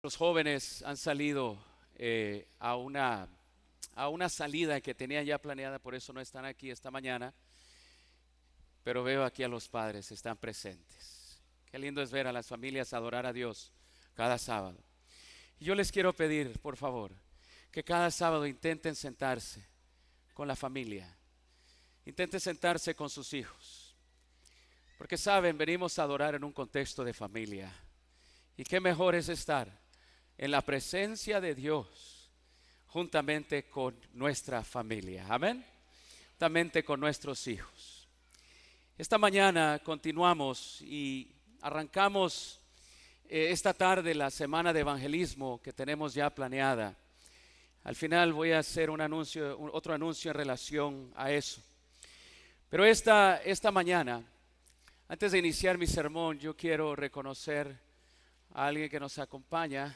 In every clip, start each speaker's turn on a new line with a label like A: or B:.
A: Los jóvenes han salido a una salida que tenían ya planeada, por eso no están aquí esta mañana, pero veo aquí a los padres, están presentes. Qué lindo es ver a las familias adorar a Dios cada sábado. Y yo les quiero pedir, por favor, que cada sábado intenten sentarse con la familia, intenten sentarse con sus hijos, porque saben, venimos a adorar en un contexto de familia. Y qué mejor es estar en la presencia de Dios juntamente con nuestra familia. Amén. Juntamente con nuestros hijos. Esta mañana continuamos y arrancamos esta tarde la semana de evangelismo que tenemos ya planeada. Al final voy a hacer otro anuncio en relación a eso. Pero esta mañana, antes de iniciar mi sermón, yo quiero reconocer a alguien que nos acompaña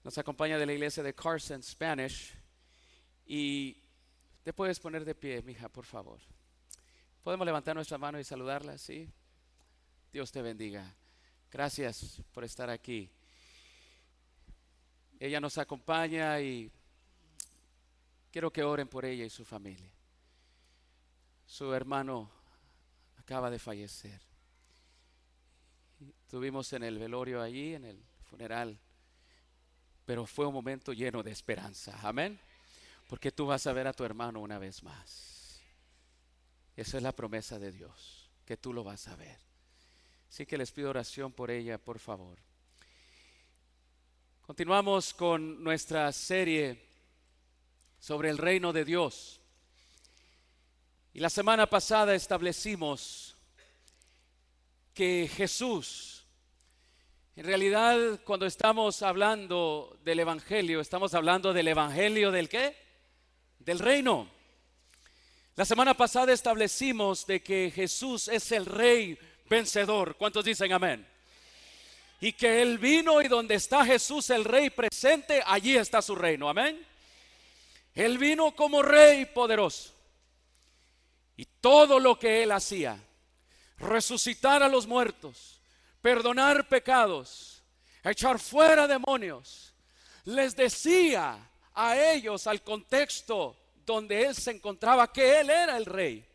A: de la iglesia de Carson Spanish. Y te puedes poner de pie, mija, por favor. Podemos levantar nuestra mano y saludarla, ¿sí? Dios te bendiga. Gracias por estar aquí. Ella nos acompaña y quiero que oren por ella y su familia. Su hermano acaba de fallecer. Estuvimos en el velorio allí, en el funeral, pero fue un momento lleno de esperanza. Amén. Porque tú vas a ver a tu hermano una vez más. Esa es la promesa de Dios, que tú lo vas a ver. Así que les pido oración por ella, por favor. Continuamos con nuestra serie sobre el reino de Dios. Y la semana pasada establecimos que Jesús, en realidad, cuando estamos hablando del evangelio, estamos hablando del evangelio ¿del qué? Del reino. La semana pasada establecimos de que Jesús es el rey vencedor. ¿Cuántos dicen amén? Y que Él vino y donde está Jesús el rey presente, allí está su reino. Amén. Él vino como rey poderoso. Y todo lo que Él hacía, resucitar a los muertos, perdonar pecados, echar fuera demonios, les decía a ellos, al contexto donde Él se encontraba, que Él era el rey.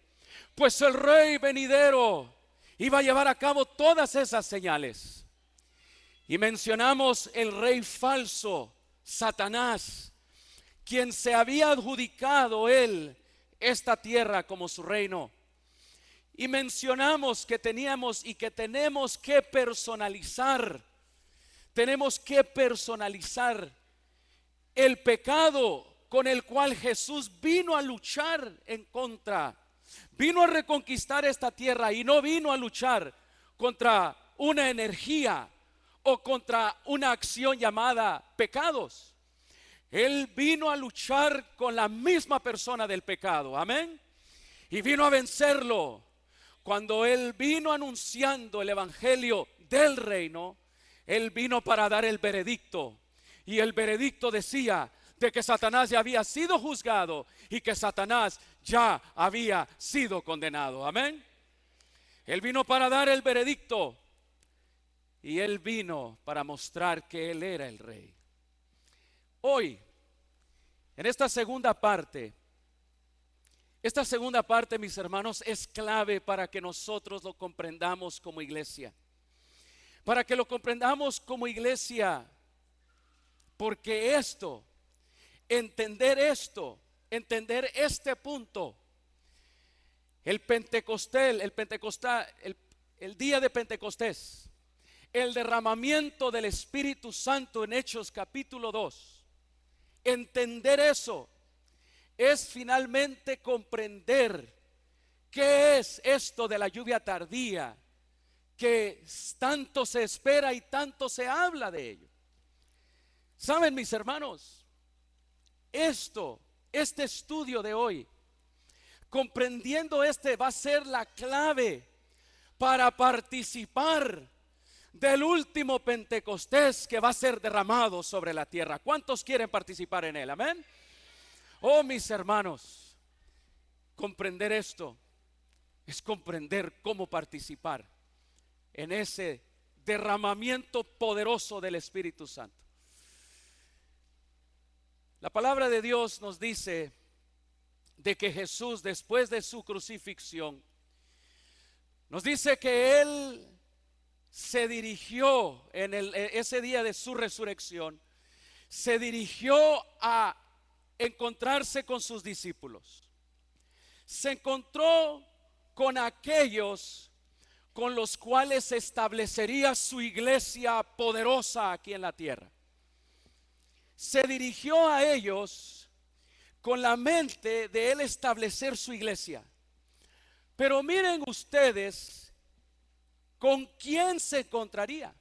A: Pues el rey venidero iba a llevar a cabo todas esas señales. Y mencionamos el rey falso, Satanás, quien se había adjudicado él esta tierra como su reino. Y mencionamos que teníamos y que tenemos que personalizar el pecado con el cual Jesús vino a luchar en contra. Vino a reconquistar esta tierra y no vino a luchar contra una energía o contra una acción llamada pecados. Él vino a luchar con la misma persona del pecado, amén. Y vino a vencerlo. Cuando Él vino anunciando el evangelio del reino, Él vino para dar el veredicto. Y el veredicto decía de que Satanás ya había sido juzgado y que Satanás ya había sido condenado. Amén. Él vino para dar el veredicto y Él vino para mostrar que Él era el rey. Hoy, en esta segunda parte, mis hermanos, es clave para que nosotros lo comprendamos como iglesia. Para que lo comprendamos como iglesia, porque entender este punto, el día de Pentecostés, el derramamiento del Espíritu Santo en Hechos capítulo 2, entender eso es finalmente comprender qué es esto de la lluvia tardía, que tanto se espera y tanto se habla de ello. Saben, mis hermanos, este estudio de hoy, comprendiendo va a ser la clave para participar del último Pentecostés que va a ser derramado sobre la tierra. ¿Cuántos quieren participar en él? Amén. Oh, mis hermanos, comprender esto es comprender cómo participar en ese derramamiento poderoso del Espíritu Santo. La palabra de Dios nos dice de que Jesús, después de su crucifixión, nos dice que Él se dirigió ese día de su resurrección, se dirigió a encontrarse con sus discípulos. Se encontró con aquellos con los cuales establecería su iglesia poderosa aquí en la tierra. Se dirigió a ellos con la mente de Él establecer su iglesia. Pero miren ustedes, ¿con quién se encontraría?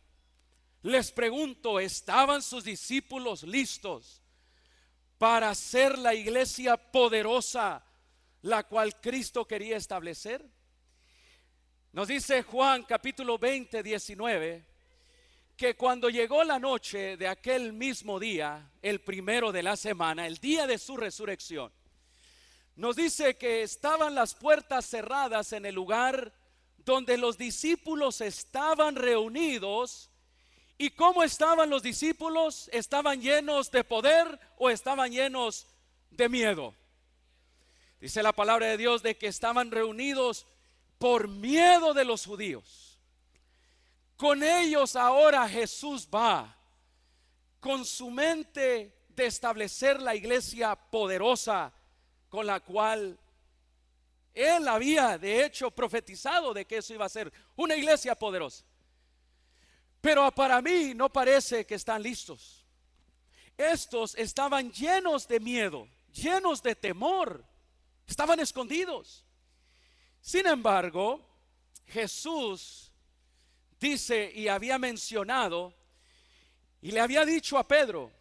A: Les pregunto, ¿estaban sus discípulos listos para hacer la iglesia poderosa, la cual Cristo quería establecer? Nos dice Juan capítulo 20, 19, que cuando llegó la noche de aquel mismo día, el primero de la semana, el día de su resurrección, nos dice que estaban las puertas cerradas en el lugar donde los discípulos estaban reunidos. ¿Y cómo estaban los discípulos? ¿Estaban llenos de poder o estaban llenos de miedo? Dice la palabra de Dios de que estaban reunidos por miedo de los judíos. Con ellos ahora Jesús va con su mente de establecer la iglesia poderosa con la cual Él había de hecho profetizado de que eso iba a ser una iglesia poderosa. Pero para mí no parece que están listos. Estos estaban llenos de miedo, llenos de temor, estaban escondidos. Sin embargo, Jesús dice y había mencionado y le había dicho a Pedro,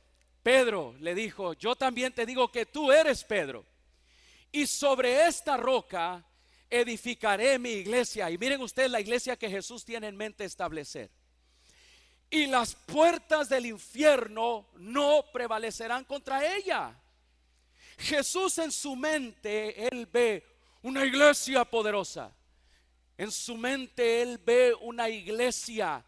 A: Pedro le dijo, yo también te digo que tú eres Pedro, y sobre esta roca edificaré mi iglesia. Y miren ustedes la iglesia que Jesús tiene en mente establecer. Y las puertas del infierno no prevalecerán contra ella. Jesús en su mente, Él ve una iglesia poderosa. En su mente Él ve una iglesia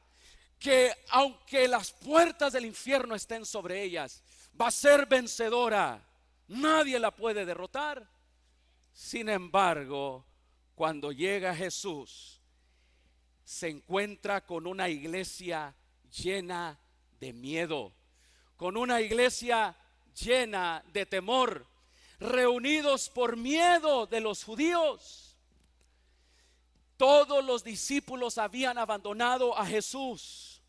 A: que aunque las puertas del infierno estén sobre ellas, va a ser vencedora. Nadie la puede derrotar. Sin embargo, cuando llega Jesús, se encuentra con una iglesia llena de miedo, con una iglesia llena de temor, reunidos por miedo de los judíos. Todos los discípulos habían abandonado a Jesús.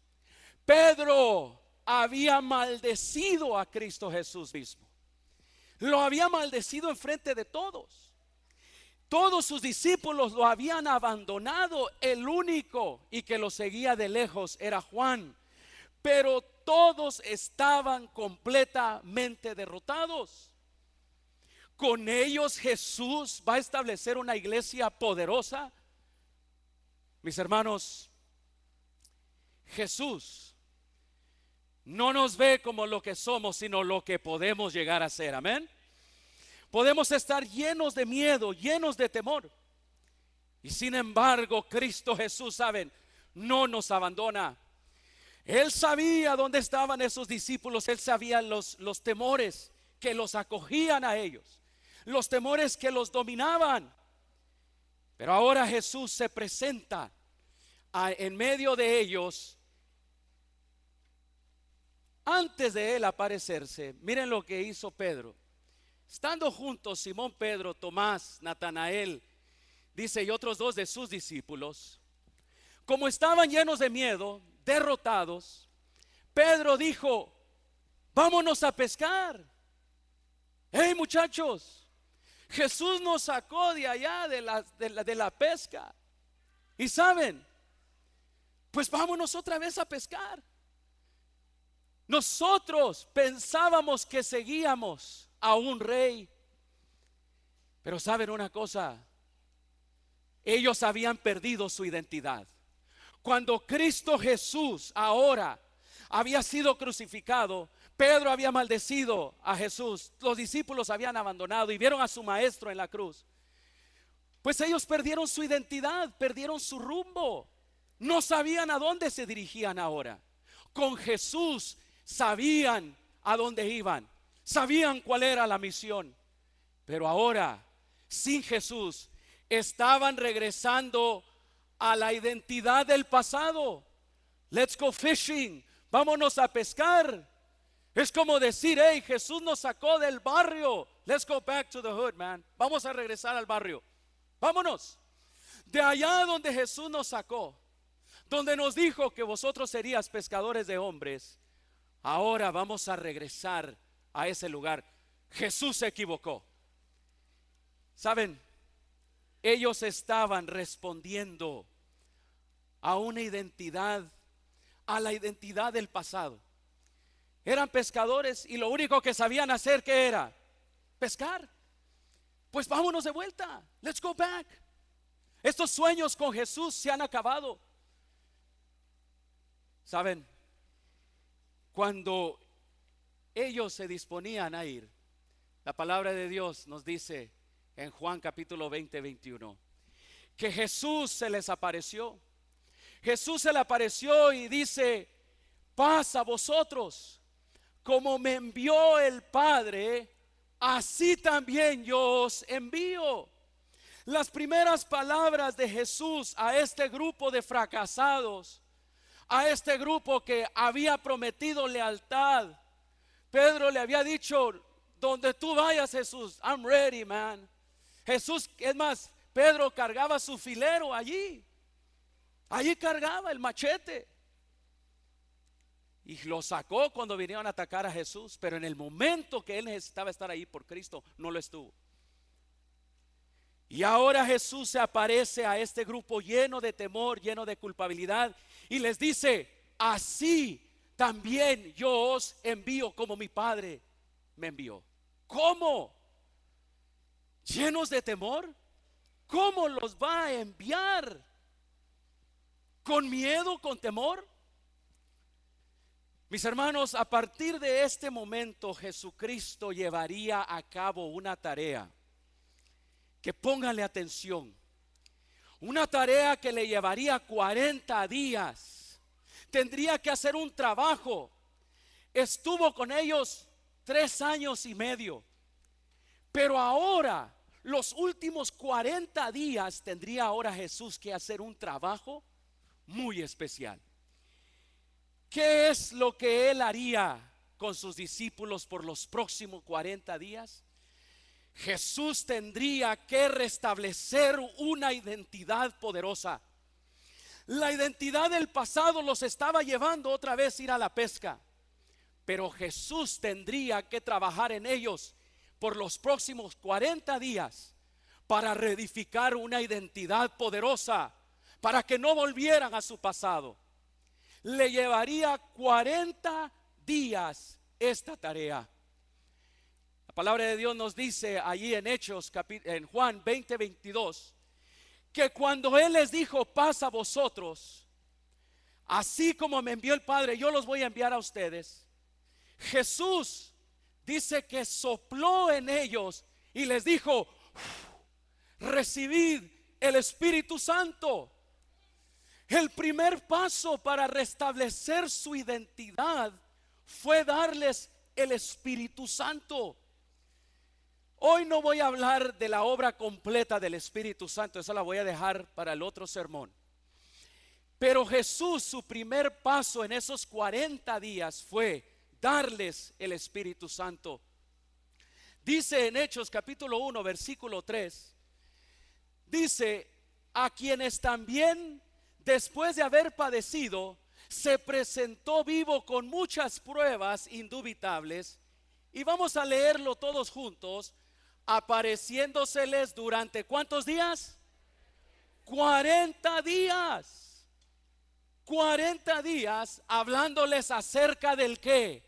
A: Pedro había maldecido a Cristo Jesús mismo. Lo había maldecido en frente de todos. Todos sus discípulos lo habían abandonado. El único y que lo seguía de lejos era Juan. Pero todos estaban completamente derrotados. Con ellos Jesús va a establecer una iglesia poderosa. Mis hermanos, Jesús no nos ve como lo que somos, sino lo que podemos llegar a ser. Amén. Podemos estar llenos de miedo, llenos de temor. Y sin embargo, Cristo Jesús, saben, no nos abandona. Él sabía dónde estaban esos discípulos. Él sabía los temores que los acogían a ellos, los temores que los dominaban. Pero ahora Jesús se presenta en medio de ellos. Antes de Él aparecerse, miren lo que hizo Pedro. Estando juntos Simón Pedro, Tomás, Natanael, dice, y otros dos de sus discípulos, como estaban llenos de miedo, derrotados, Pedro dijo, vámonos a pescar. Hey muchachos, Jesús nos sacó de allá de la pesca. Y saben, pues vámonos otra vez a pescar. Nosotros pensábamos que seguíamos a un rey, pero saben una cosa, ellos habían perdido su identidad. Cuando Cristo Jesús ahora había sido crucificado, Pedro había maldecido a Jesús, los discípulos habían abandonado y vieron a su maestro en la cruz. Pues ellos perdieron su identidad, perdieron su rumbo. No sabían a dónde se dirigían ahora. Con Jesús sabían a dónde iban, sabían cuál era la misión. Pero ahora, sin Jesús, estaban regresando a la identidad del pasado. Let's go fishing, vámonos a pescar. Es como decir, hey, Jesús nos sacó del barrio. Let's go back to the hood, man. Vamos a regresar al barrio. Vámonos. De allá donde Jesús nos sacó, donde nos dijo que vosotros serías pescadores de hombres, ahora vamos a regresar a ese lugar. Jesús se equivocó. ¿Saben? Ellos estaban respondiendo a una identidad, a la identidad del pasado. Eran pescadores y lo único que sabían hacer, ¿qué era? Pescar. Pues vámonos de vuelta. Let's go back. Estos sueños con Jesús se han acabado. ¿Saben? Cuando ellos se disponían a ir, la palabra de Dios nos dice en Juan capítulo 20, 21, que Jesús se les apareció. Jesús se le apareció y dice: paz a vosotros, como me envió el Padre, así también yo os envío. Las primeras palabras de Jesús a este grupo de fracasados, a este grupo que había prometido lealtad. Pedro le había dicho: donde tú vayas, Jesús, I'm ready, man. Jesús, es más, Pedro cargaba su filero allí cargaba el machete y lo sacó cuando vinieron a atacar a Jesús. Pero en el momento que él necesitaba estar ahí por Cristo, no lo estuvo. Y ahora Jesús se aparece a este grupo lleno de temor, lleno de culpabilidad, y les dice: así también yo os envío, como mi Padre me envió. ¿Cómo? ¿Llenos de temor? ¿Cómo los va a enviar? ¿Con miedo, con temor? Mis hermanos, a partir de este momento Jesucristo llevaría a cabo una tarea que, pónganle atención, una tarea que le llevaría 40 días. Tendría que hacer un trabajo. Estuvo con ellos 3 años y medio, pero ahora, los últimos 40 días, tendría ahora Jesús que hacer un trabajo muy especial. ¿Qué es lo que él haría con sus discípulos por los próximos 40 días? Jesús tendría que restablecer una identidad poderosa. La identidad del pasado los estaba llevando otra vez a ir a la pesca, pero Jesús tendría que trabajar en ellos por los próximos 40 días para reedificar una identidad poderosa, para que no volvieran a su pasado. Le llevaría 40 días esta tarea. La palabra de Dios nos dice allí en Hechos, en Juan 20, 22, que cuando Él les dijo: paz a vosotros, así como me envió el Padre, yo los voy a enviar a ustedes. Jesús dice que sopló en ellos y les dijo: recibid el Espíritu Santo. El primer paso para restablecer su identidad fue darles el Espíritu Santo. Hoy no voy a hablar de la obra completa del Espíritu Santo, esa la voy a dejar para el otro sermón. Pero Jesús, su primer paso en esos 40 días fue darles el Espíritu Santo. Dice en Hechos capítulo 1 versículo 3, dice: a quienes también, después de haber padecido, se presentó vivo con muchas pruebas indubitables. Y vamos a leerlo todos juntos. Apareciéndoseles durante ¿cuántos días? 40 días. 40 días hablándoles acerca del qué.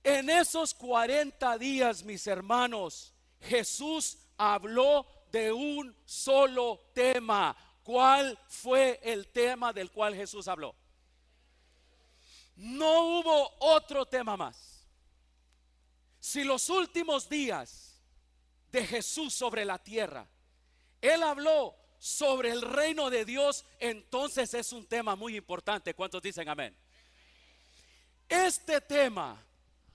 A: En esos 40 días, mis hermanos, Jesús habló de un solo tema. ¿Cuál fue el tema del cual Jesús habló? No hubo otro tema más. Si los últimos días de Jesús sobre la tierra, Él habló sobre el reino de Dios, entonces es un tema muy importante. ¿Cuántos dicen amén? Este tema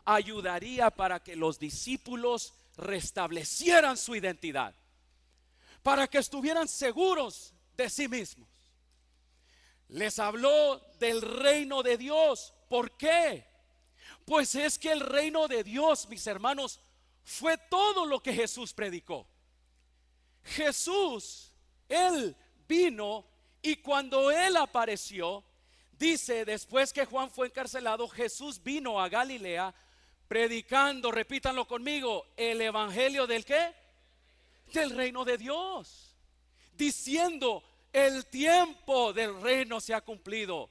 A: ayudaría para que los discípulos restablecieran su identidad, para que estuvieran seguros de sí mismos. Les habló del reino de Dios. ¿Por qué? Pues es que el reino de Dios, mis hermanos, fue todo lo que Jesús predicó. Jesús, Él vino, y cuando Él apareció, dice, después que Juan fue encarcelado, Jesús vino a Galilea predicando, repítanlo conmigo, el evangelio del ¿qué? Del reino de Dios, diciendo, el tiempo del reino se ha cumplido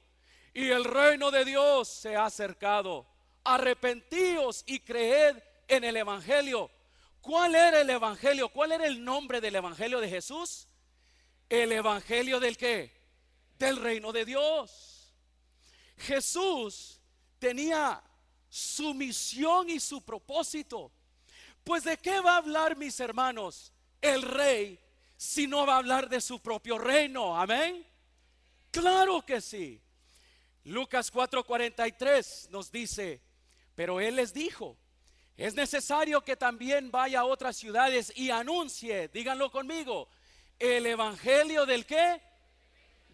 A: y el reino de Dios se ha acercado. Arrepentíos y creed en el evangelio. ¿Cuál era el evangelio? ¿Cuál era el nombre del evangelio de Jesús? El evangelio del ¿qué? Del reino de Dios. Jesús tenía su misión y su propósito. Pues ¿de qué va a hablar, mis hermanos, el rey, si no va a hablar de su propio reino? Amén. Claro que sí. Lucas 4:43 nos dice, pero Él les dijo, es necesario que también vaya a otras ciudades y anuncie, díganlo conmigo, el evangelio del ¿qué?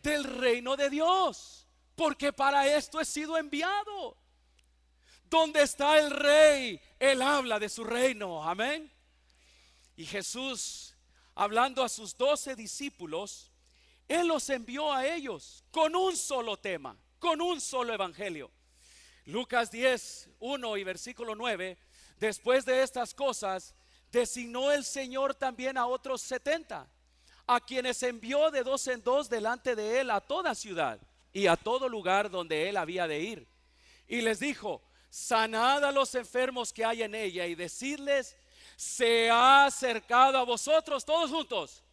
A: Del reino de Dios, porque para esto he sido enviado. ¿Dónde está el rey? Él habla de su reino, amén. Y Jesús, hablando a sus 12 discípulos, Él los envió a ellos con un solo tema, con un solo evangelio. Lucas 10:1 y versículo 9, después de estas cosas, designó el Señor también a otros 70, a quienes envió de dos en dos delante de Él a toda ciudad y a todo lugar donde Él había de ir. Y les dijo, sanad a los enfermos que hay en ella y decidles, se ha acercado a vosotros, todos juntos,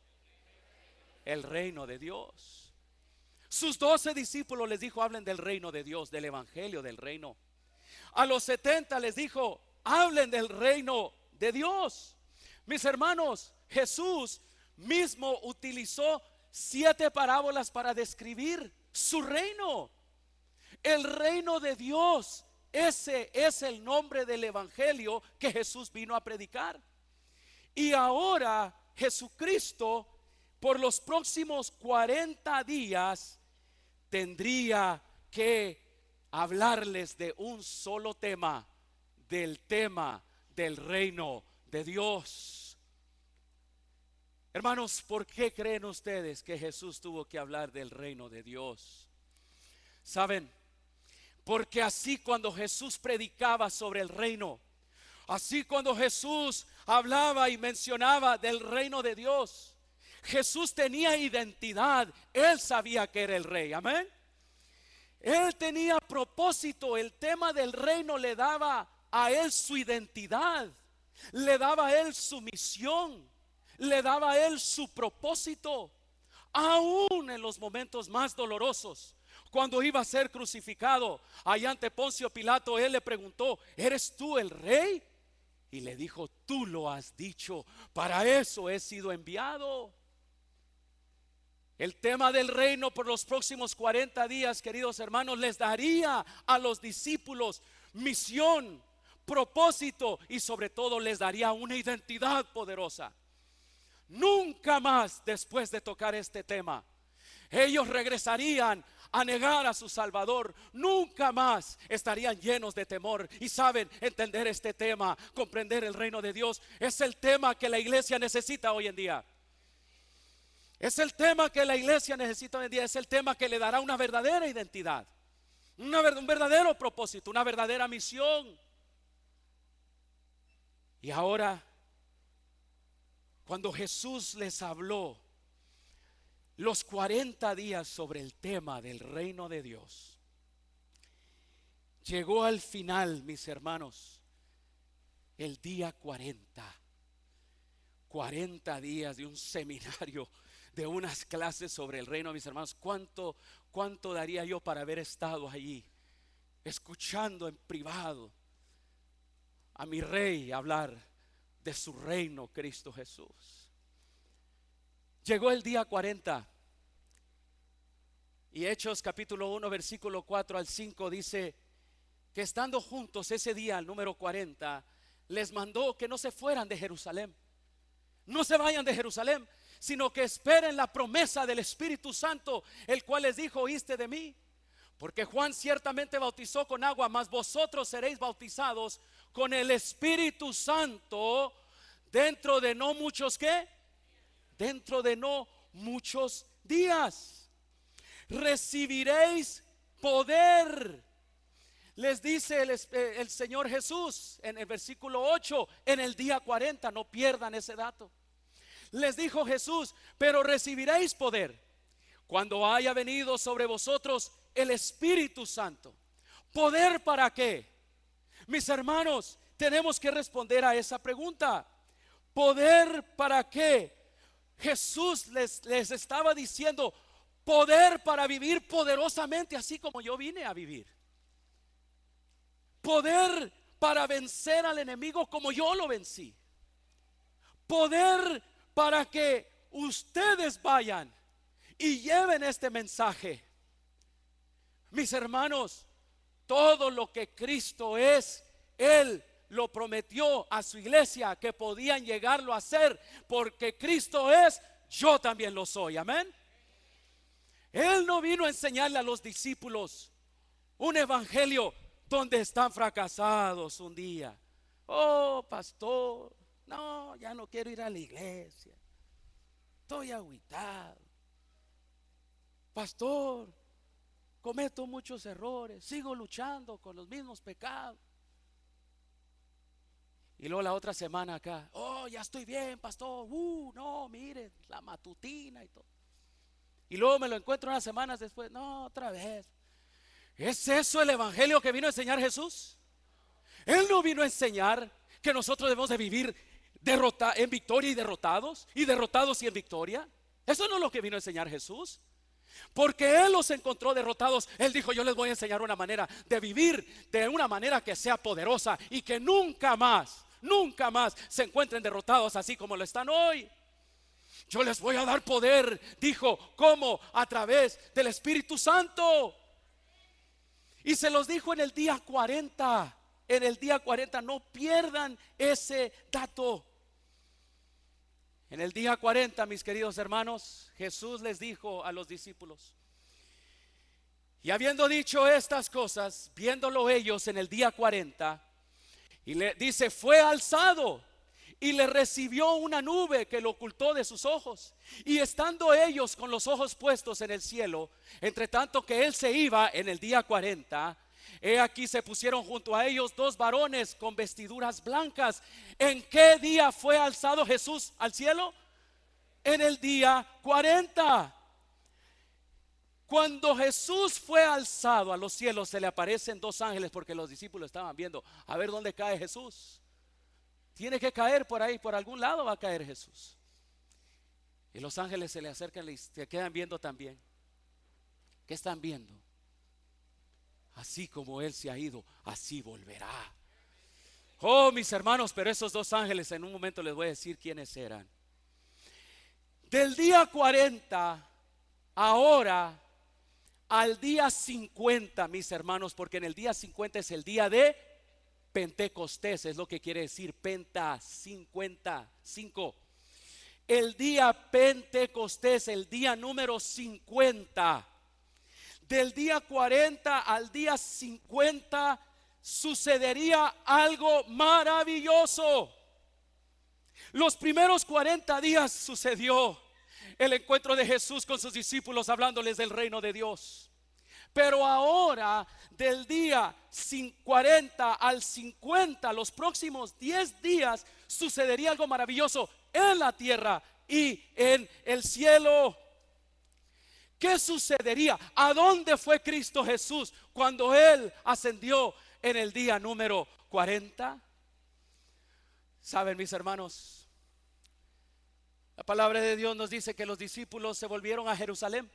A: el reino de Dios. Sus 12 discípulos les dijo, hablen del reino de Dios, del evangelio del reino. A los 70 les dijo, hablen del reino de Dios. Mis hermanos, Jesús mismo utilizó 7 parábolas para describir su reino. El reino de Dios, ese es el nombre del evangelio que Jesús vino a predicar. Y ahora Jesucristo, por los próximos 40 días, tendría que hablarles de un solo tema, del tema del reino de Dios. Hermanos, ¿por qué creen ustedes que Jesús tuvo que hablar del reino de Dios? ¿Saben? Porque así cuando Jesús predicaba sobre el reino, así cuando Jesús hablaba y mencionaba del reino de Dios, Jesús tenía identidad. Él sabía que era el rey, amén. Él tenía propósito. El tema del reino le daba a él su identidad, le daba a él su misión, le daba a él su propósito. Aún en los momentos más dolorosos, cuando iba a ser crucificado, allá ante Poncio Pilato, él le preguntó, ¿eres tú el rey? Y le dijo, tú lo has dicho, para eso he sido enviado. El tema del reino por los próximos 40 días, queridos hermanos, les daría a los discípulos misión, propósito y sobre todo les daría una identidad poderosa. Nunca más después de tocar este tema, ellos regresarían a negar a su Salvador. Nunca más estarían llenos de temor. Y saben, entender este tema, comprender el reino de Dios, es el tema que la iglesia necesita hoy en día. Es el tema que la iglesia necesita hoy en día. Es el tema que le dará una verdadera identidad, un verdadero propósito, una verdadera misión. Y ahora, cuando Jesús les habló los 40 días sobre el tema del reino de Dios, llegó al final, mis hermanos, el día 40. 40 días de un seminario, de unas clases sobre el reino, mis hermanos. ¿Cuánto daría yo para haber estado allí, escuchando en privado a mi rey hablar de su reino, Cristo Jesús? Llegó el día 40. Y Hechos capítulo 1 versículo 4 al 5 dice que estando juntos ese día, el número 40, les mandó que no se fueran de Jerusalén. No se vayan de Jerusalén, sino que esperen la promesa del Espíritu Santo, el cual les dijo: oíste de mí. Porque Juan ciertamente bautizó con agua, mas vosotros seréis bautizados con el Espíritu Santo dentro de no muchos, ¿qué? Dentro de no muchos días. Recibiréis poder, les dice el Señor Jesús en el versículo 8, en el día 40. No pierdan ese dato. Les dijo Jesús: pero recibiréis poder cuando haya venido sobre vosotros el Espíritu Santo. ¿Poder para qué? Mis hermanos, tenemos que responder a esa pregunta. ¿Poder para qué? Jesús les estaba diciendo: poder para vivir poderosamente, así como yo vine a vivir. Poder para vencer al enemigo como yo lo vencí. Poder para que ustedes vayan y lleven este mensaje. Mis hermanos, todo lo que Cristo es, Él lo prometió a su iglesia que podían llegarlo a ser. Porque Cristo es, yo también lo soy. Amén. Él no vino a enseñarle a los discípulos un evangelio donde están fracasados un día. Oh, pastor, no, ya no quiero ir a la iglesia, estoy agüitado. Pastor, cometo muchos errores, sigo luchando con los mismos pecados. Y luego la otra semana acá: oh, ya estoy bien, pastor. No, mire, la matutina y todo. Y luego me lo encuentro unas semanas después: no, otra vez. ¿Es eso el evangelio que vino a enseñar Jesús? Él no vino a enseñar que nosotros debemos de vivir en victoria y derrotados y en victoria. Eso no es lo que vino a enseñar Jesús. Porque Él los encontró derrotados. Él dijo: yo les voy a enseñar una manera de vivir, de una manera que sea poderosa y que nunca más se encuentren derrotados así como lo están hoy. Yo les voy a dar poder, dijo. ¿Cómo? A través del Espíritu Santo. Y se los dijo en el día 40. En el día 40, no pierdan ese dato. En el día 40, mis queridos hermanos, Jesús les dijo a los discípulos: y habiendo dicho estas cosas, viéndolo ellos en el día 40, y le dice: fue alzado y le recibió una nube que lo ocultó de sus ojos. Y estando ellos con los ojos puestos en el cielo, entre tanto que él se iba en el día 40, he aquí se pusieron junto a ellos dos varones con vestiduras blancas. ¿En qué día fue alzado Jesús al cielo? En el día 40. Cuando Jesús fue alzado a los cielos, se le aparecen dos ángeles, porque los discípulos estaban viendo a ver dónde cae Jesús. Tiene que caer por ahí, por algún lado va a caer Jesús. Y los ángeles se le acercan y se quedan viendo también. ¿Qué están viendo? Así como Él se ha ido, así volverá. Oh, mis hermanos, pero esos dos ángeles, en un momento les voy a decir quiénes eran. Del día 40 ahora al día 50, mis hermanos, porque en el día 50 es el día de Pentecostés, es lo que quiere decir penta, 55. El día Pentecostés, el día número 50. Del día 40 al día 50 sucedería algo maravilloso. Los primeros 40 días sucedió el encuentro de Jesús con sus discípulos, hablándoles del reino de Dios. Pero ahora, del día 40 al 50, los próximos 10 días, sucedería algo maravilloso en la tierra y en el cielo. ¿Qué sucedería? ¿A dónde fue Cristo Jesús cuando Él ascendió en el día número 40? ¿Saben, mis hermanos? La palabra de Dios nos dice que los discípulos se volvieron a Jerusalén.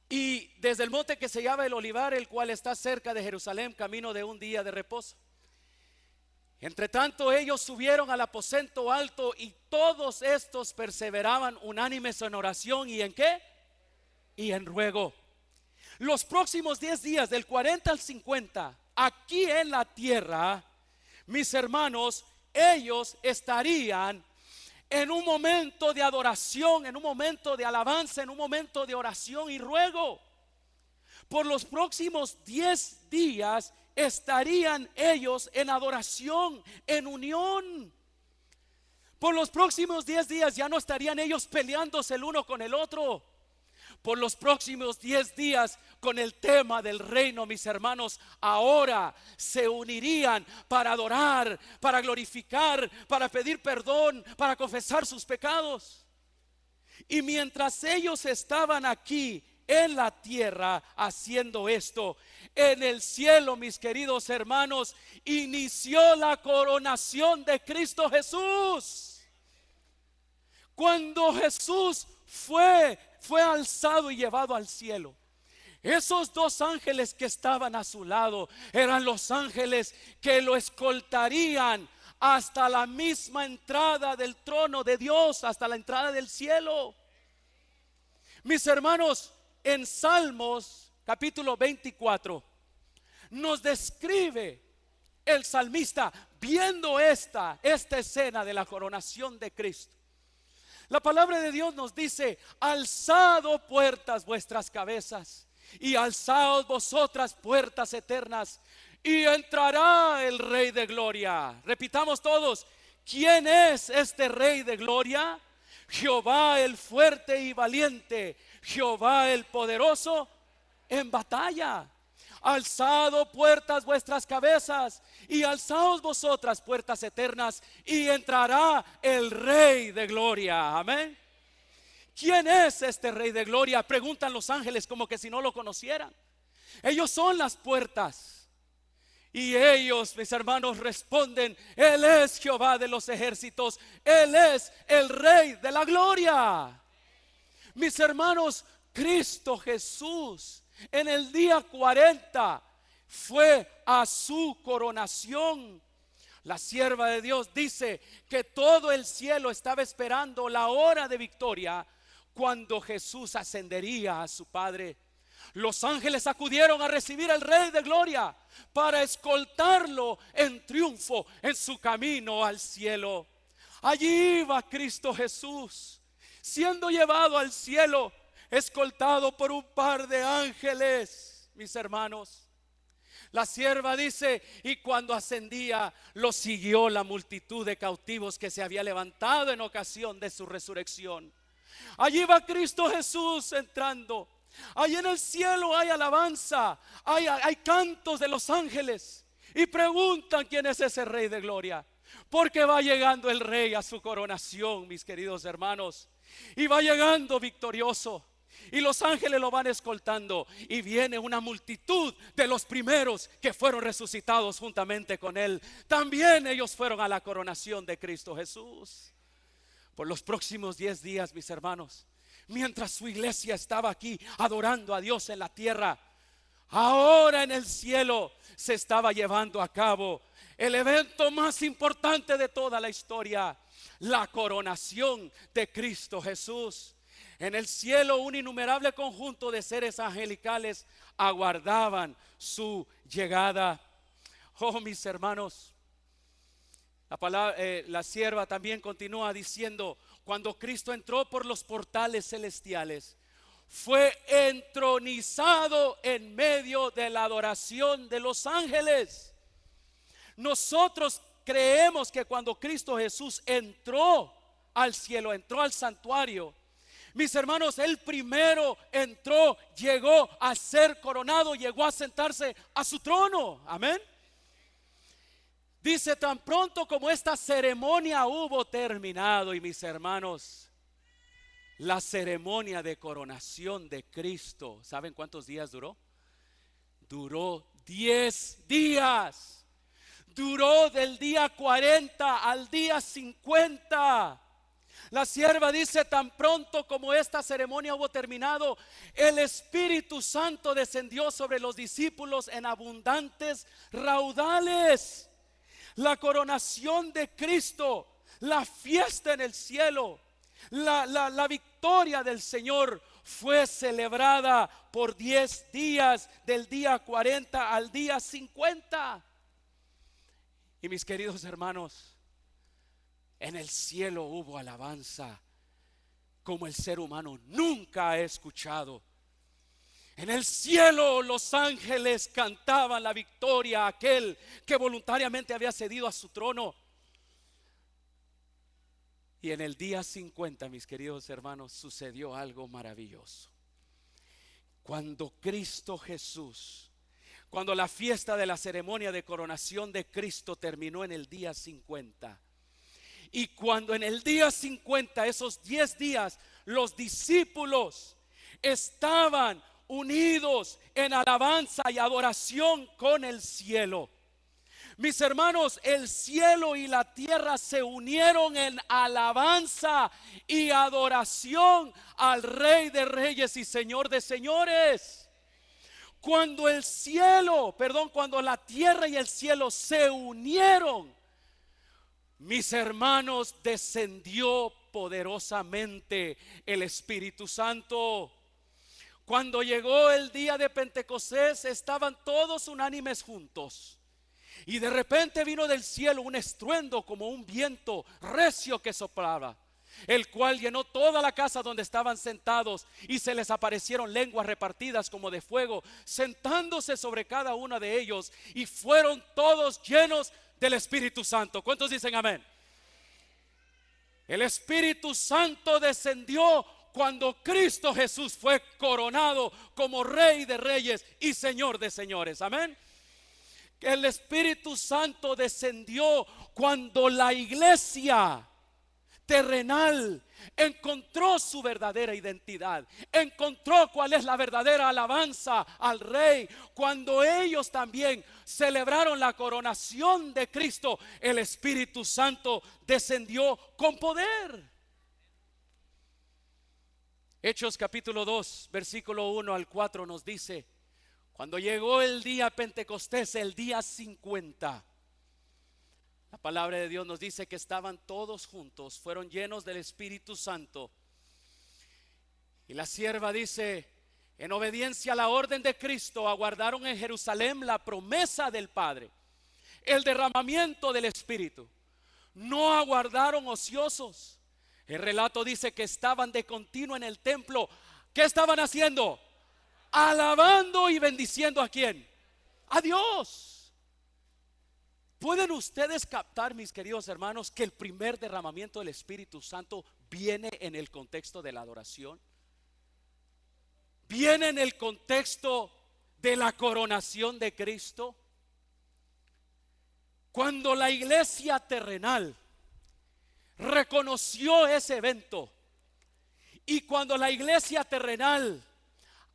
A: Y desde el monte que se llama el Olivar, el cual está cerca de Jerusalén, camino de un día de reposo. Entre tanto ellos subieron al aposento alto y todos estos perseveraban unánimes en oración. ¿Y en qué? Y en ruego. Los próximos 10 días, del 40 al 50, aquí en la tierra, mis hermanos, ellos estarían en un momento de adoración, en un momento de alabanza, en un momento de oración y ruego. Por los próximos 10 días estarían ellos en adoración, en unión. Por los próximos 10 días ya no estarían ellos peleándose el uno con el otro. Por los próximos 10 días, con el tema del reino, mis hermanos, ahora se unirían para adorar, para glorificar, para pedir perdón, para confesar sus pecados. Y mientras ellos estaban aquí en la tierra haciendo esto, en el cielo, mis queridos hermanos, inició la coronación de Cristo Jesús. Cuando Jesús fue alzado y llevado al cielo, esos dos ángeles que estaban a su lado eran los ángeles que lo escoltarían hasta la misma entrada del trono de Dios, hasta la entrada del cielo. Mis hermanos, en Salmos capítulo 24 nos describe el salmista viendo esta escena de la coronación de Cristo. La palabra de Dios nos dice: alzado puertas vuestras cabezas y alzaos vosotras puertas eternas, y entrará el Rey de Gloria. Repitamos todos: ¿quién es este Rey de Gloria? Jehová el fuerte y valiente, Jehová el poderoso en batalla. Alzado puertas vuestras cabezas y alzaos vosotras puertas eternas, y entrará el Rey de Gloria. Amén. ¿Quién es este Rey de Gloria? Preguntan los ángeles como que si no lo conocieran. Ellos son las puertas. Y ellos, mis hermanos, responden: Él es Jehová de los ejércitos, Él es el Rey de la Gloria. Mis hermanos, Cristo Jesús en el día 40 fue a su coronación. La sierva de Dios dice que todo el cielo estaba esperando la hora de victoria cuando Jesús ascendería a su Padre. Los ángeles acudieron a recibir al Rey de Gloria para escoltarlo en triunfo en su camino al cielo. Allí iba Cristo Jesús, siendo llevado al cielo, escoltado por un par de ángeles, mis hermanos. La sierva dice: y cuando ascendía, lo siguió la multitud de cautivos que se había levantado en ocasión de su resurrección. Allí va Cristo Jesús entrando. Allí en el cielo hay alabanza, hay cantos de los ángeles, y preguntan: ¿quién es ese Rey de Gloria? Porque va llegando el Rey a su coronación, mis queridos hermanos, y va llegando victorioso. Y los ángeles lo van escoltando, y viene una multitud de los primeros que fueron resucitados juntamente con él. También ellos fueron a la coronación de Cristo Jesús. Por los próximos 10 días, mis hermanos, mientras su iglesia estaba aquí adorando a Dios en la tierra, ahora en el cielo se estaba llevando a cabo el evento más importante de toda la historia: la coronación de Cristo Jesús. En el cielo un innumerable conjunto de seres angelicales aguardaban su llegada. Oh, mis hermanos, la sierva también continúa diciendo: cuando Cristo entró por los portales celestiales, fue entronizado en medio de la adoración de los ángeles. Nosotros creemos que cuando Cristo Jesús entró al cielo, entró al santuario, mis hermanos, Él primero entró, llegó a ser coronado, llegó a sentarse a su trono. Amén. Dice: tan pronto como esta ceremonia hubo terminado. Y mis hermanos, la ceremonia de coronación de Cristo, ¿saben cuántos días duró? Duró 10 días. Duró del día 40 al día 50. La sierva dice: tan pronto como esta ceremonia hubo terminado, el Espíritu Santo descendió sobre los discípulos en abundantes raudales. la coronación de Cristo, la fiesta en el cielo, la victoria del Señor fue celebrada por 10 días, del día 40 al día 50. Y mis queridos hermanos, en el cielo hubo alabanza como el ser humano nunca ha escuchado. En el cielo los ángeles cantaban la victoria a aquel que voluntariamente había cedido a su trono. Y en el día 50, mis queridos hermanos, sucedió algo maravilloso. Cuando Cristo Jesús, cuando la fiesta de la ceremonia de coronación de Cristo terminó en el día 50, y cuando en el día 50, esos 10 días, los discípulos estaban unidos en alabanza y adoración con el cielo. Mis hermanos, el cielo y la tierra se unieron en alabanza y adoración al Rey de Reyes y Señor de Señores. Cuando cuando la tierra y el cielo se unieron, mis hermanos, descendió poderosamente el Espíritu Santo. Cuando llegó el día de Pentecostés, estaban todos unánimes juntos. Y de repente vino del cielo un estruendo como un viento recio que soplaba, el cual llenó toda la casa donde estaban sentados, y se les aparecieron lenguas repartidas como de fuego, sentándose sobre cada una de ellos, y fueron todos llenos del Espíritu Santo. ¿Cuántos dicen amén? El Espíritu Santo descendió cuando Cristo Jesús fue coronado como Rey de Reyes y Señor de Señores. Amén. El Espíritu Santo descendió cuando la iglesia terrenal encontró su verdadera identidad, encontró cuál es la verdadera alabanza al Rey. Cuando ellos también celebraron la coronación de Cristo, el Espíritu Santo descendió con poder. Hechos capítulo 2, versículo 1 al 4 nos dice: cuando llegó el día Pentecostés, el día 50, la palabra de Dios nos dice que estaban todos juntos, fueron llenos del Espíritu Santo. Y la sierva dice: en obediencia a la orden de Cristo, aguardaron en Jerusalén la promesa del Padre, el derramamiento del Espíritu. No aguardaron ociosos. El relato dice que estaban de continuo en el templo. ¿Qué estaban haciendo? Alabando y bendiciendo ¿a quién? A Dios. ¿Pueden ustedes captar, mis queridos hermanos, que el primer derramamiento del Espíritu Santo viene en el contexto de la adoración? Viene en el contexto de la coronación de Cristo. Cuando la iglesia terrenal reconoció ese evento, y cuando la iglesia terrenal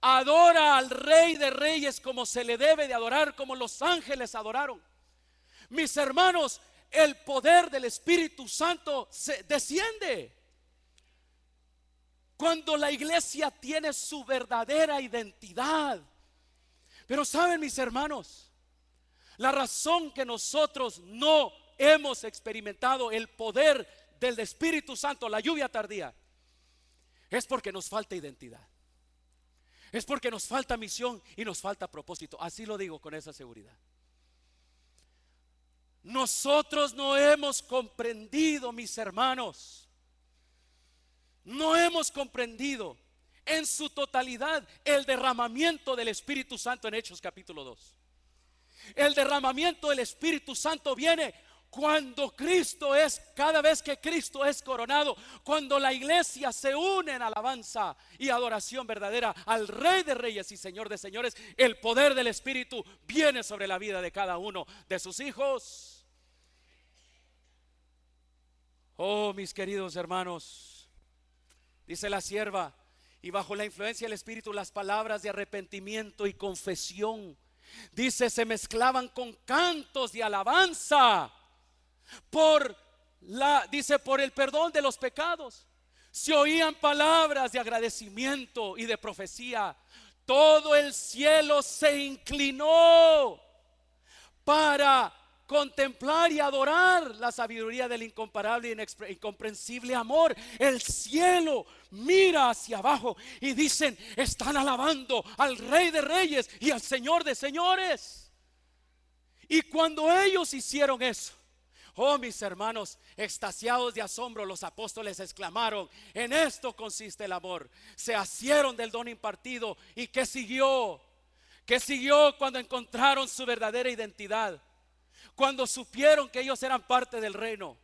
A: adora al Rey de Reyes como se le debe de adorar, como los ángeles adoraron, mis hermanos, el poder del Espíritu Santo se desciende. Cuando la iglesia tiene su verdadera identidad. Pero saben, mis hermanos, la razón que nosotros no hemos experimentado el poder del Espíritu Santo, la lluvia tardía, es porque nos falta identidad. Es porque nos falta misión y nos falta propósito. Así lo digo con esa seguridad. Nosotros no hemos comprendido, mis hermanos, no hemos comprendido en su totalidad el derramamiento del Espíritu Santo en Hechos capítulo 2. El derramamiento del Espíritu Santo viene cuando cada vez que Cristo es coronado, cuando la iglesia se une en alabanza y adoración verdadera al Rey de Reyes y Señor de Señores, el poder del Espíritu viene sobre la vida de cada uno de sus hijos. Oh, mis queridos hermanos, dice la sierva: y bajo la influencia del Espíritu las palabras de arrepentimiento y confesión, dice, se mezclaban con cantos de alabanza por el perdón de los pecados. Se oían palabras de agradecimiento y de profecía. Todo el cielo se inclinó para contemplar y adorar la sabiduría del incomparable e incomprensible amor. El cielo mira hacia abajo y dicen: están alabando al Rey de Reyes y al Señor de Señores. Y cuando ellos hicieron eso, oh, mis hermanos, extasiados de asombro, los apóstoles exclamaron: en esto consiste el amor. Se asieron del don impartido. ¿Y qué siguió? ¿Qué siguió cuando encontraron su verdadera identidad? Cuando supieron que ellos eran parte del reino.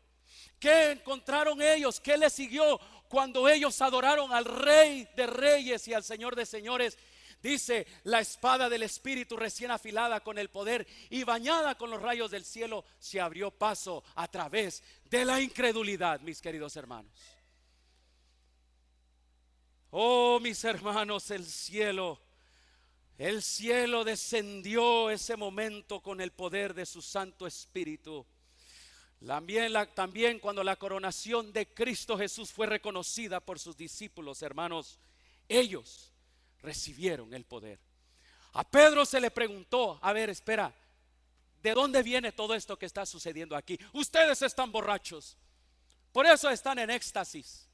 A: ¿Qué encontraron ellos? ¿Qué les siguió cuando ellos adoraron al Rey de Reyes y al Señor de Señores? Dice: la espada del Espíritu, recién afilada con el poder y bañada con los rayos del cielo, se abrió paso a través de la incredulidad, mis queridos hermanos. Oh, mis hermanos, el cielo descendió ese momento con el poder de su Santo Espíritu. También cuando la coronación de Cristo Jesús fue reconocida por sus discípulos, hermanos, ellos recibieron el poder. A Pedro se le preguntó: a ver, espera, ¿de dónde viene todo esto que está sucediendo aquí? Ustedes están borrachos, por eso están en éxtasis.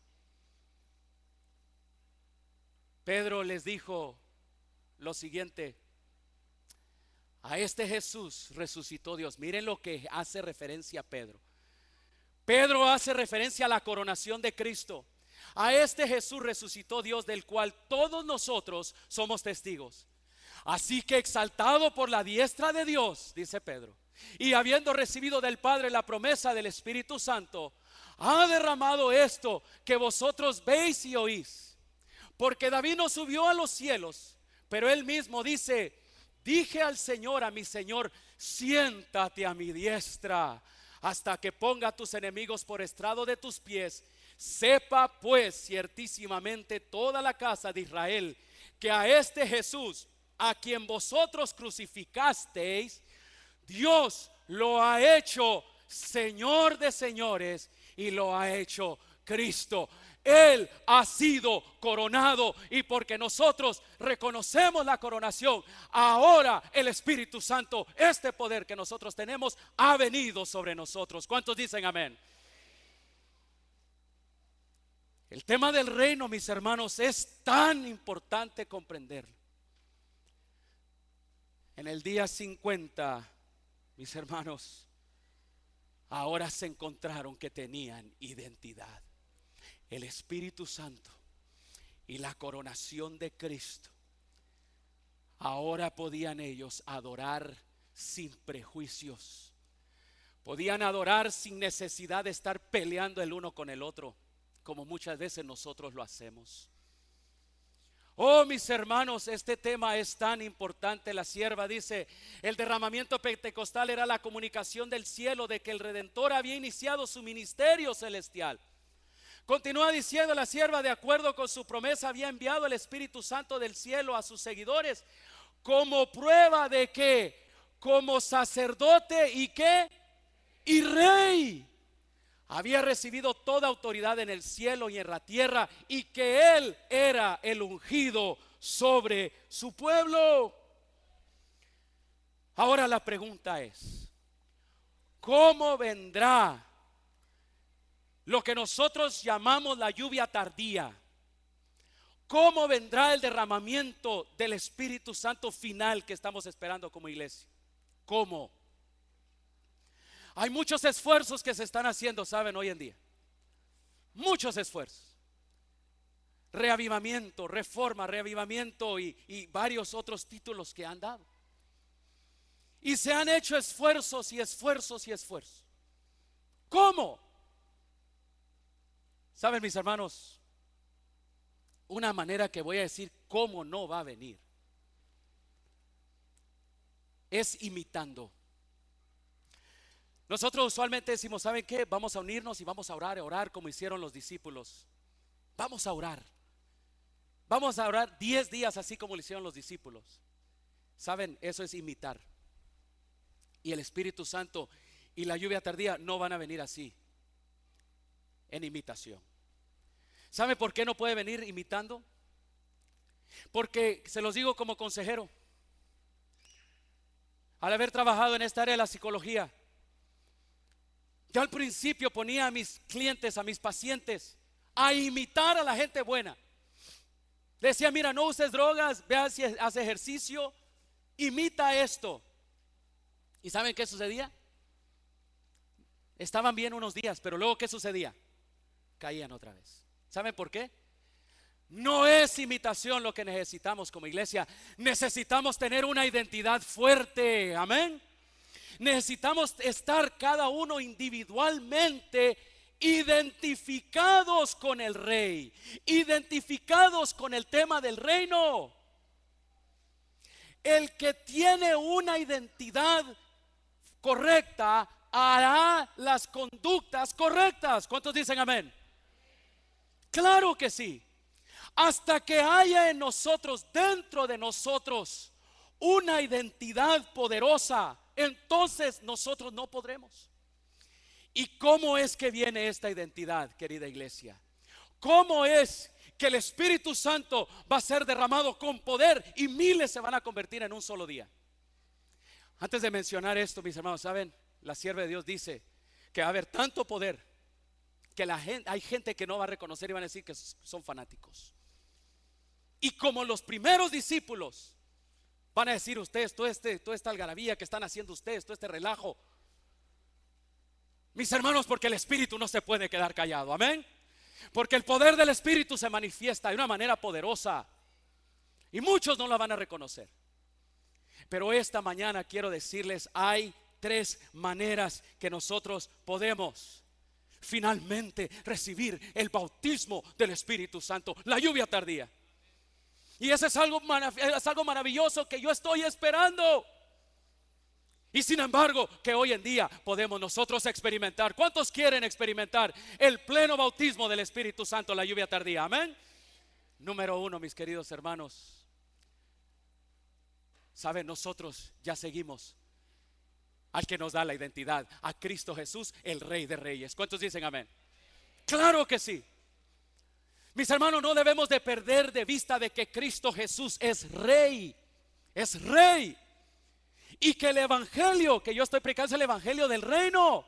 A: Pedro les dijo lo siguiente: a este Jesús resucitó Dios. Miren lo que hace referencia Pedro. Pedro hace referencia a la coronación de Cristo. A este Jesús resucitó Dios, del cual todos nosotros somos testigos. Así que, exaltado por la diestra de Dios, dice Pedro, y habiendo recibido del Padre la promesa del Espíritu Santo, ha derramado esto que vosotros veis y oís. Porque David no subió a los cielos, pero él mismo dice: dije al Señor, a mi Señor: siéntate a mi diestra, hasta que ponga a tus enemigos por estrado de tus pies. Sepa pues ciertísimamente toda la casa de Israel, que a este Jesús, a quien vosotros crucificasteis, Dios lo ha hecho Señor de señores y lo ha hecho Cristo. Él ha sido coronado, y porque nosotros reconocemos la coronación, ahora el Espíritu Santo, este poder que nosotros tenemos, ha venido sobre nosotros. ¿Cuántos dicen amén? El tema del reino, mis hermanos, es tan importante comprenderlo. En el día 50, mis hermanos, ahora se encontraron que tenían identidad. El Espíritu Santo y la coronación de Cristo. Ahora podían ellos adorar sin prejuicios. Podían adorar sin necesidad de estar peleando el uno con el otro, como muchas veces nosotros lo hacemos. Oh, mis hermanos, este tema es tan importante. La sierva dice: el derramamiento pentecostal era la comunicación del cielo de que el Redentor había iniciado su ministerio celestial. Continúa diciendo la sierva: de acuerdo con su promesa, había enviado el Espíritu Santo del cielo a sus seguidores como prueba de que, como sacerdote y qué, y rey, había recibido toda autoridad en el cielo y en la tierra, y que él era el ungido sobre su pueblo. Ahora la pregunta es: ¿cómo vendrá lo que nosotros llamamos la lluvia tardía? ¿Cómo vendrá el derramamiento del Espíritu Santo final que estamos esperando como iglesia? ¿Cómo? Hay muchos esfuerzos que se están haciendo, ¿saben? Hoy en día, muchos esfuerzos. Reavivamiento, reforma, reavivamiento y varios otros títulos que han dado. Y se han hecho esfuerzos y esfuerzos y esfuerzos. ¿Cómo? ¿Saben, mis hermanos? Una manera que voy a decir cómo no va a venir es imitando. Nosotros usualmente decimos: ¿saben qué? Vamos a unirnos y vamos a orar como hicieron los discípulos. Vamos a orar. Vamos a orar 10 días así como lo hicieron los discípulos. ¿Saben? Eso es imitar. Y el Espíritu Santo y la lluvia tardía no van a venir así, en imitación. ¿Sabe por qué no puede venir imitando? Porque se los digo como consejero, al haber trabajado en esta área de la psicología, Yo al principio ponía a mis clientes, a mis pacientes, a imitar a la gente buena. Le decía, mira, no uses drogas, vea si hace ejercicio, imita esto. ¿Y saben qué sucedía? Estaban bien unos días, pero luego ¿qué sucedía? Caían otra vez. ¿Saben por qué? No es imitación lo que necesitamos como iglesia. Necesitamos tener una identidad fuerte. Amén. Necesitamos estar cada uno individualmente identificados con el Rey, identificados con el tema del reino. El que tiene una identidad correcta hará las conductas correctas. ¿Cuántos dicen amén? Claro que sí. Hasta que haya en nosotros, dentro de nosotros, una identidad poderosa, entonces nosotros no podremos. ¿Y cómo es que viene esta identidad, querida iglesia? ¿Cómo es que el Espíritu Santo va a ser derramado con poder y miles se van a convertir en un solo día? Antes de mencionar esto, mis hermanos, ¿saben? La sierva de Dios dice que va a haber tanto poder que hay gente que no va a reconocer y van a decir que son fanáticos. Y como los primeros discípulos van a decir ustedes, toda esta algarabía que están haciendo ustedes, todo este relajo, mis hermanos, porque el Espíritu no se puede quedar callado, amén. Porque el poder del Espíritu se manifiesta de una manera poderosa y muchos no la van a reconocer. Pero esta mañana quiero decirles, hay 3 maneras que nosotros podemos finalmente recibir el bautismo del Espíritu Santo, la lluvia tardía. Y eso es algo maravilloso que yo estoy esperando. Y sin embargo, que hoy en día podemos nosotros experimentar. ¿Cuántos quieren experimentar el pleno bautismo del Espíritu Santo, la lluvia tardía? Amén. Número 1, mis queridos hermanos. Saben, nosotros ya seguimos al que nos da la identidad, a Cristo Jesús, el Rey de Reyes. ¿Cuántos dicen amén? Claro que sí. Mis hermanos, no debemos de perder de vista de que Cristo Jesús es Rey. Es Rey. Y que el evangelio que yo estoy predicando es el evangelio del reino.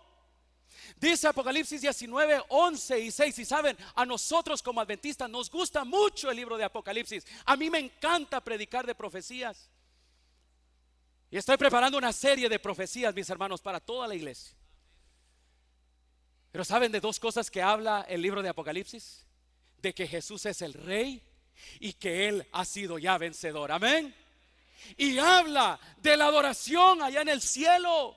A: Dice Apocalipsis 19, 11 y 6. Y saben, a nosotros como adventistas nos gusta mucho el libro de Apocalipsis. A mí me encanta predicar de profecías. Y estoy preparando una serie de profecías, mis hermanos, para toda la iglesia. Pero ¿saben de 2 cosas que habla el libro de Apocalipsis? De que Jesús es el Rey y que Él ha sido ya vencedor. Amén. Y habla de la adoración allá en el cielo.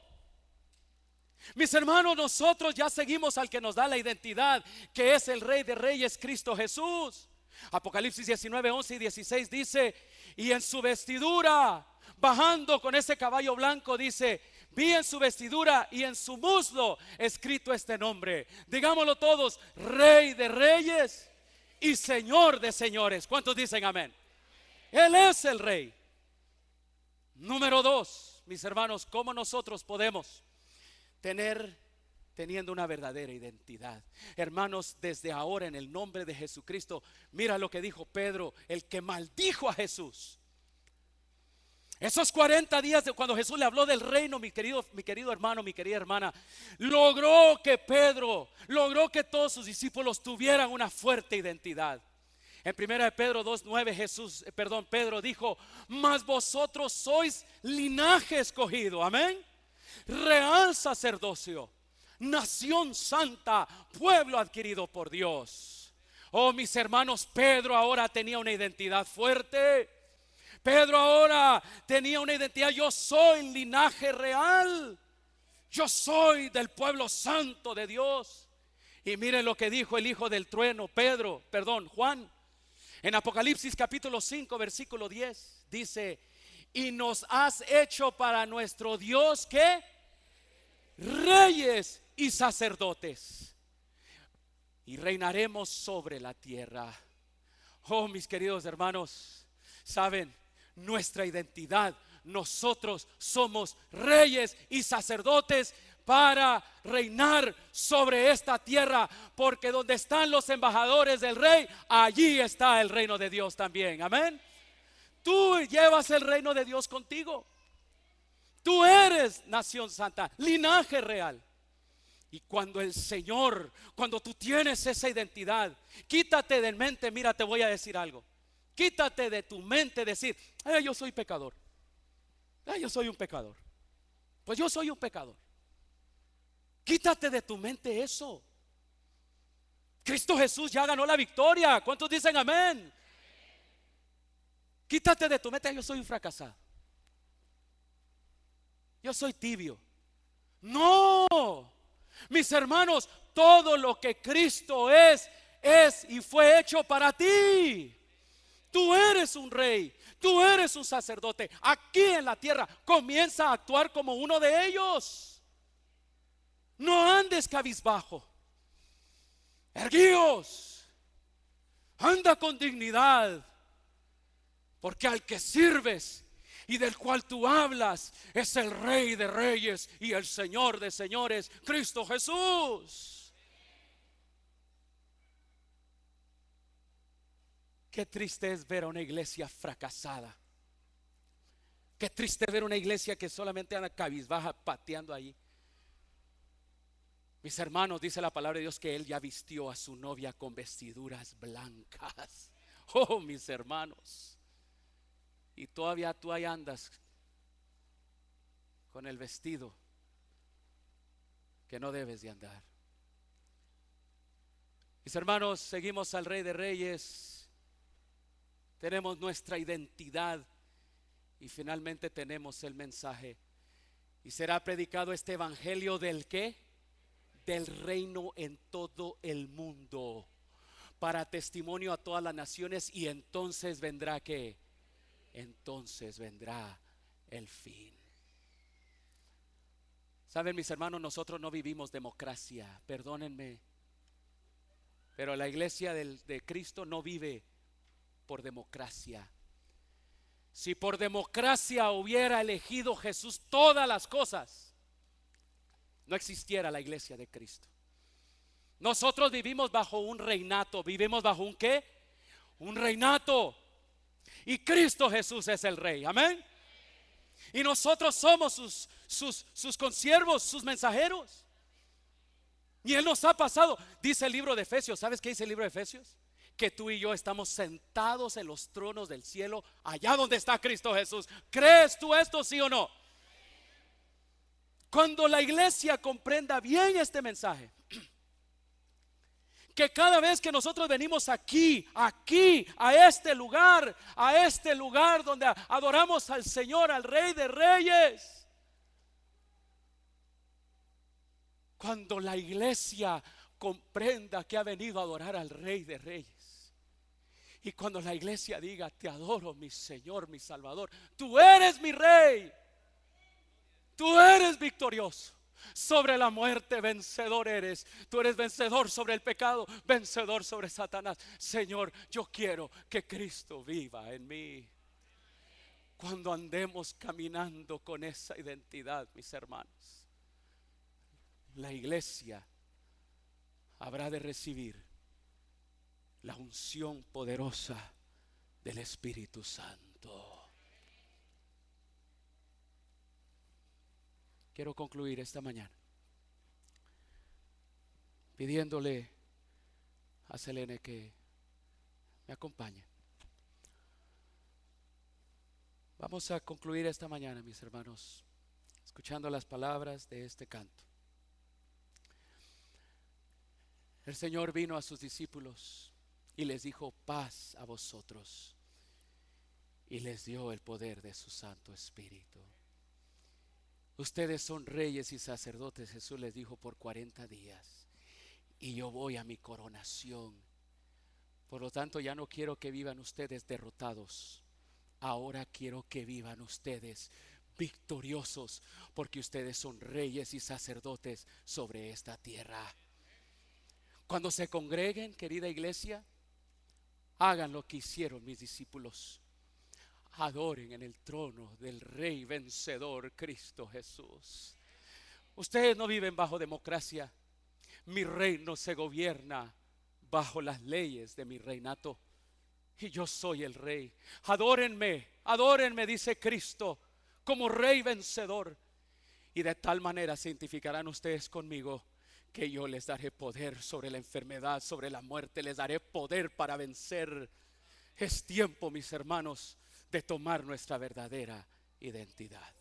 A: Mis hermanos, nosotros ya seguimos al que nos da la identidad, que es el Rey de Reyes, Cristo Jesús. Apocalipsis 19, 11 y 16 dice: y en su vestidura, bajando con ese caballo blanco, dice: vi en su vestidura y en su muslo escrito este nombre. Digámoslo todos: Rey de Reyes y Señor de Señores. ¿Cuántos dicen amén? Él es el Rey. Número 2, mis hermanos, ¿cómo nosotros podemos teniendo una verdadera identidad? Hermanos, desde ahora en el nombre de Jesucristo, mira lo que dijo Pedro, el que maldijo a Jesús. Esos 40 días de cuando Jesús le habló del reino, mi querido hermano, mi querida hermana, logró que todos sus discípulos tuvieran una fuerte identidad. En 1 Pedro 2:9 Pedro dijo: mas vosotros sois linaje escogido, amén, real sacerdocio, nación santa, pueblo adquirido por Dios. Oh, mis hermanos, Pedro ahora tenía una identidad fuerte. Pedro ahora tenía una identidad: yo soy linaje real, yo soy del pueblo santo de Dios. Y miren lo que dijo el hijo del trueno, Juan. En Apocalipsis capítulo 5 versículo 10 dice: y nos has hecho para nuestro Dios, ¿qué? Reyes y sacerdotes, y reinaremos sobre la tierra. Oh, mis queridos hermanos, saben, nuestra identidad, nosotros somos reyes y sacerdotes para reinar sobre esta tierra, porque donde están los embajadores del Rey, allí está el reino de Dios también, amén. Tú llevas el reino de Dios contigo. Tú eres nación santa, linaje real. Y cuando el Señor, cuando tú tienes esa identidad, quítate de mente, mira, te voy a decir algo. Quítate de tu mente decir, yo soy pecador. Yo soy un pecador. Pues yo soy un pecador. Quítate de tu mente eso. Cristo Jesús ya ganó la victoria. ¿Cuántos dicen amén? Quítate de tu mente, yo soy un fracasado. Yo soy tibio. No, mis hermanos, todo lo que Cristo es y fue hecho para ti. Tú eres un rey, tú eres un sacerdote. Aquí en la tierra comienza a actuar como uno de ellos. No andes cabizbajo. Erguíos, anda con dignidad, porque al que sirves y del cual tú hablas es el Rey de Reyes y el Señor de Señores, Cristo Jesús. Qué triste es ver a una iglesia fracasada. Qué triste ver una iglesia que solamente anda cabizbaja pateando ahí. Mis hermanos, dice la palabra de Dios que Él ya vistió a su novia con vestiduras blancas. Oh, mis hermanos. Y todavía tú ahí andas con el vestido que no debes de andar. Mis hermanos, seguimos al Rey de Reyes. Tenemos nuestra identidad y finalmente tenemos el mensaje. Y será predicado este evangelio del ¿qué? Del reino en todo el mundo, para testimonio a todas las naciones, y entonces vendrá ¿qué? Entonces vendrá el fin. Saben, mis hermanos, nosotros no vivimos democracia, perdónenme, pero la iglesia de Cristo no vive por democracia. Si por democracia hubiera elegido Jesús todas las cosas, no existiera la iglesia de Cristo. Nosotros vivimos bajo un reinato. ¿Vivimos bajo un qué? Un reinato. Y Cristo Jesús es el rey, amén. Y nosotros somos sus consiervos, sus mensajeros. Y Él nos ha pasado. Dice el libro de Efesios. ¿Sabes qué dice el libro de Efesios? Que tú y yo estamos sentados en los tronos del cielo, allá donde está Cristo Jesús. ¿Crees tú esto, sí o no? Cuando la iglesia comprenda bien este mensaje, que cada vez que nosotros venimos aquí, a este lugar donde adoramos al Señor, al Rey de Reyes, cuando la iglesia comprenda que ha venido a adorar al Rey de Reyes, y cuando la iglesia diga: te adoro, mi Señor, mi Salvador, tú eres mi Rey, tú eres victorioso. Sobre la muerte vencedor eres. Tú eres vencedor sobre el pecado, vencedor sobre Satanás. Señor, yo quiero que Cristo viva en mí. Cuando andemos caminando con esa identidad, mis hermanos, la iglesia habrá de recibir la unción poderosa del Espíritu Santo. Quiero concluir esta mañana pidiéndole a Selene que me acompañe. Vamos a concluir esta mañana, mis hermanos, escuchando las palabras de este canto. El Señor vino a sus discípulos y les dijo: paz a vosotros, y les dio el poder de su Santo Espíritu. Ustedes son reyes y sacerdotes, Jesús les dijo, por 40 días. Y yo voy a mi coronación. Por lo tanto, ya no quiero que vivan ustedes derrotados. Ahora quiero que vivan ustedes victoriosos, porque ustedes son reyes y sacerdotes sobre esta tierra. Cuando se congreguen, querida iglesia, hagan lo que hicieron mis discípulos. Adoren en el trono del Rey vencedor, Cristo Jesús. Ustedes no viven bajo democracia. Mi reino se gobierna bajo las leyes de mi reinato, y yo soy el Rey. Adórenme, adórenme, dice Cristo, como Rey vencedor. Y de tal manera se identificarán ustedes conmigo, que yo les daré poder sobre la enfermedad, sobre la muerte, les daré poder para vencer. Es tiempo, mis hermanos, de tomar nuestra verdadera identidad.